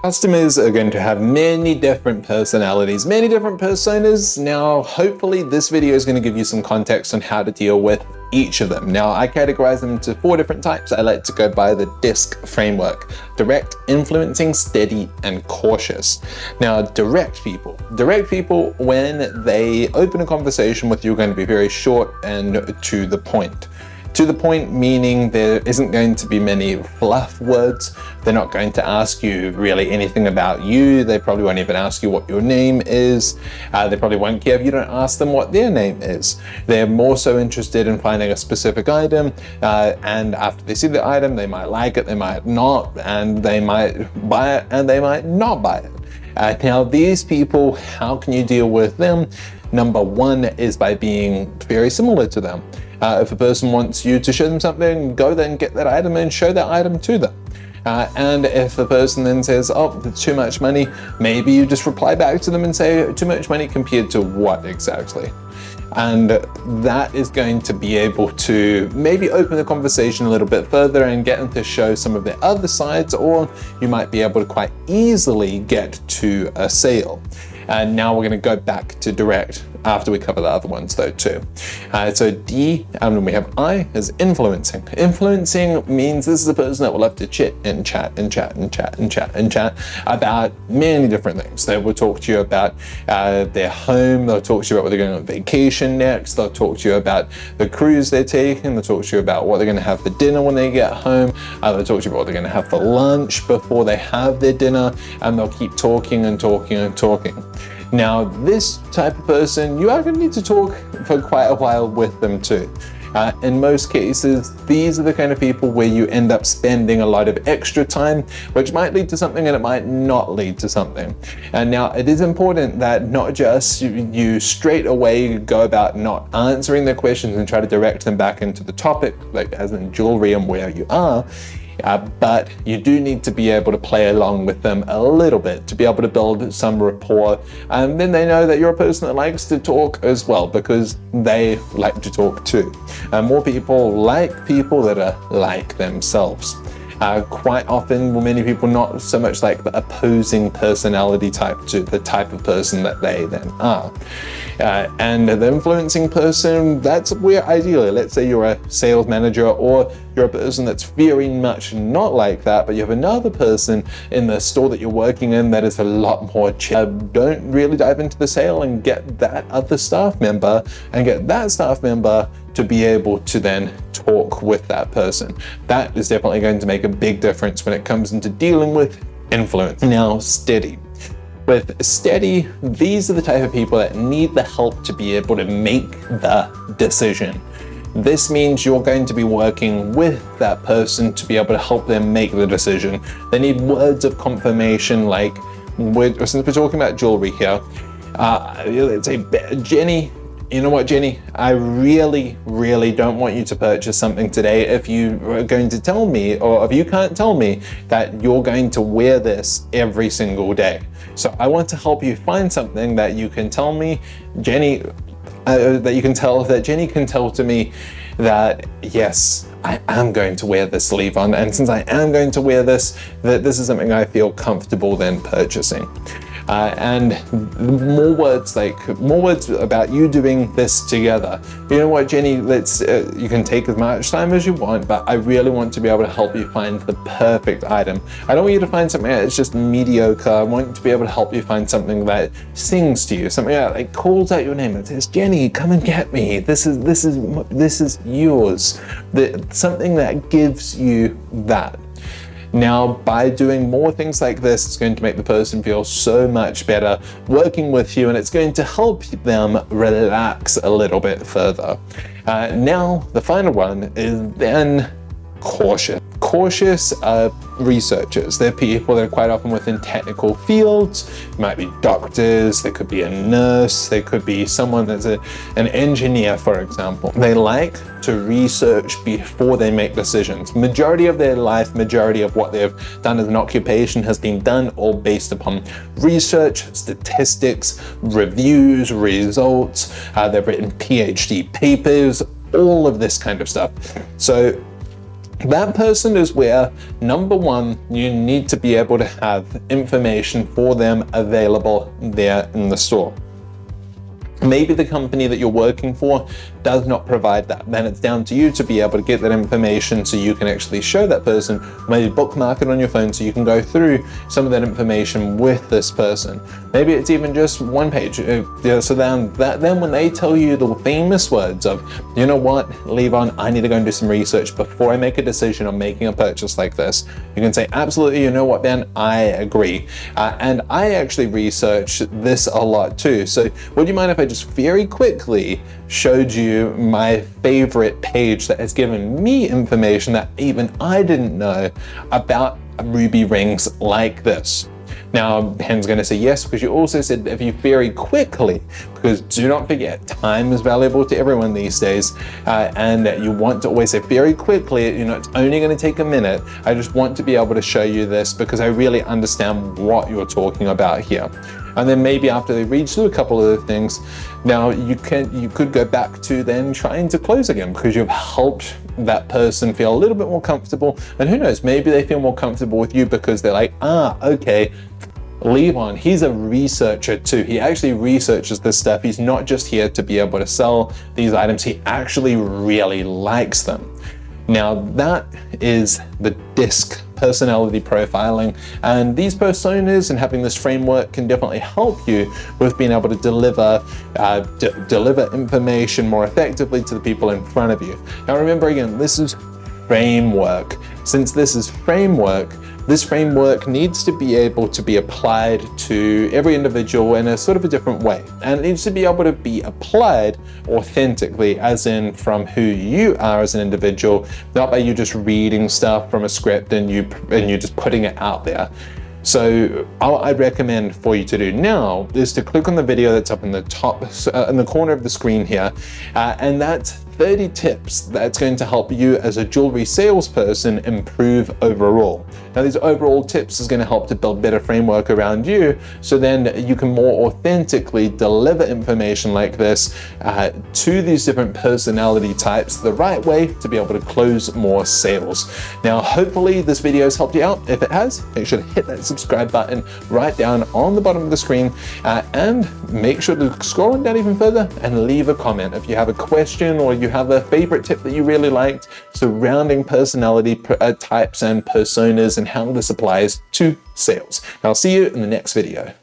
Customers are going to have many different personalities, many different personas. Now, hopefully this video is going to give you some context on how to deal with each of them. Now, I categorize them into 4 different types. I like to go by the DISC framework: direct, influencing, steady, and cautious. Now, direct people, when they open a conversation with you, are going to be very short and to the point. To the point meaning there isn't going to be many fluff words. They're not going to ask you really anything about you. They probably won't even ask you what your name is. They probably won't care if you don't ask them what their name is. They're more so interested in finding a specific item, and after they see the item, they might like it, they might not, and they might buy it, and they might not buy it. Now, these people, how can you deal with them? Number 1 is by being very similar to them. If a person wants you to show them something, go then get that item and show that item to them. And if the person then says, oh, it's too much money, maybe you just reply back to them and say, too much money compared to what exactly? And that is going to be able to maybe open the conversation a little bit further and get them to show some of their other sides, or you might be able to quite easily get to a sale. And now we're going to go back to direct after we cover the other ones though too. So D, and then we have I, is influencing. Influencing means this is a person that will love to chit and chat and chat and chat and chat and chat about many different things. They will talk to you about their home, they'll talk to you about where they're going on vacation next, they'll talk to you about the cruise they're taking, they'll talk to you about what they're going to have for dinner when they get home, they'll talk to you about what they're going to have for lunch before they have their dinner, and they'll keep talking and talking and talking. Now, this type of person, you are going to need to talk for quite a while with them too. In most cases, these are the kind of people where you end up spending a lot of extra time, which might lead to something and it might not lead to something. And now it is important that not just you straight away go about not answering their questions and try to direct them back into the topic, like as in jewelry and where you are, but you do need to be able to play along with them a little bit to be able to build some rapport, and then they know that you're a person that likes to talk as well, because they like to talk too. More people like people that are like themselves. Quite often, many people not so much like the opposing personality type to the type of person that they then are. And the influencing person, that's where ideally, let's say you're a sales manager or you're a person that's very much not like that, but you have another person in the store that you're working in that is a lot more chill. Don't really dive into the sale and get that other staff member and get that staff member to be able to then talk with that person. That is definitely going to make a big difference when it comes into dealing with influence. Now, steady. With steady, these are the type of people that need the help to be able to make the decision. This means you're going to be working with that person to be able to help them make the decision. They need words of confirmation, like, since we're talking about jewelry here, let's say, Jenny, you know what, Jenny, I really, really don't want you to purchase something today if you are going to tell me, or if you can't tell me that you're going to wear this every single day. So I want to help you find something that you can tell me, Jenny, that Jenny can tell to me that, yes, I am going to wear this sleeve on, and since I am going to wear this, that this is something I feel comfortable then purchasing. And more words about you doing this together. You know what, Jenny, you can take as much time as you want, but I really want to be able to help you find the perfect item. I don't want you to find something that's just mediocre. I want to be able to help you find something that sings to you, something that like calls out your name and says, Jenny, come and get me. This is yours. Something that gives you that. Now, by doing more things like this, it's going to make the person feel so much better working with you, and it's going to help them relax a little bit further. Now, the final one is then cautious. Cautious researchers. They're people that are quite often within technical fields. It might be doctors, they could be a nurse, they could be someone that's an engineer, for example. They like to research before they make decisions. Majority of their life, majority of what they've done as an occupation has been done all based upon research, statistics, reviews, results. They've written PhD papers, all of this kind of stuff. So That person is where, number one, you need to be able to have information for them available there in the store. Maybe the company that you're working for does not provide that. Then it's down to you to be able to get that information so you can actually show that person, maybe bookmark it on your phone so you can go through some of that information with this person. Maybe it's even just one page. So then when they tell you the famous words of, you know what, Levon, I need to go and do some research before I make a decision on making a purchase like this, you can say, absolutely, you know what, Ben, I agree. And I actually research this a lot too. So would you mind if I just very quickly showed you my favorite page that has given me information that even I didn't know about ruby rings like this? Now, Ben's going to say yes, because you also said if you very quickly, because do not forget, time is valuable to everyone these days, and you want to always say very quickly, you know, it's only going to take a minute. I just want to be able to show you this because I really understand what you're talking about here. And then maybe after they read through a couple of the things, now you could go back to then trying to close again because you've helped that person feel a little bit more comfortable. And who knows, maybe they feel more comfortable with you because they're like, okay, Levon, he's a researcher too. He actually researches this stuff. He's not just here to be able to sell these items. He actually really likes them. Now that is the DISC personality profiling, and these personas and having this framework can definitely help you with being able to deliver information more effectively to the people in front of you. Now remember again, this is framework. Since this is framework, this framework needs to be able to be applied to every individual in a sort of a different way. And it needs to be able to be applied authentically, as in from who you are as an individual, not by you just reading stuff from a script and you just putting it out there. So all I'd recommend for you to do now is to click on the video that's up in the top, in the corner of the screen here, and that's 30 tips that's going to help you as a jewelry salesperson improve overall. Now these overall tips is going to help to build better framework around you, so then you can more authentically deliver information like this to these different personality types the right way to be able to close more sales. Now hopefully this video has helped you out. If it has, make sure to hit that subscribe button right down on the bottom of the screen, and make sure to scroll down even further and leave a comment if you have a question or you have a favorite tip that you really liked surrounding personality types and personas and how this applies to sales. I'll see you in the next video.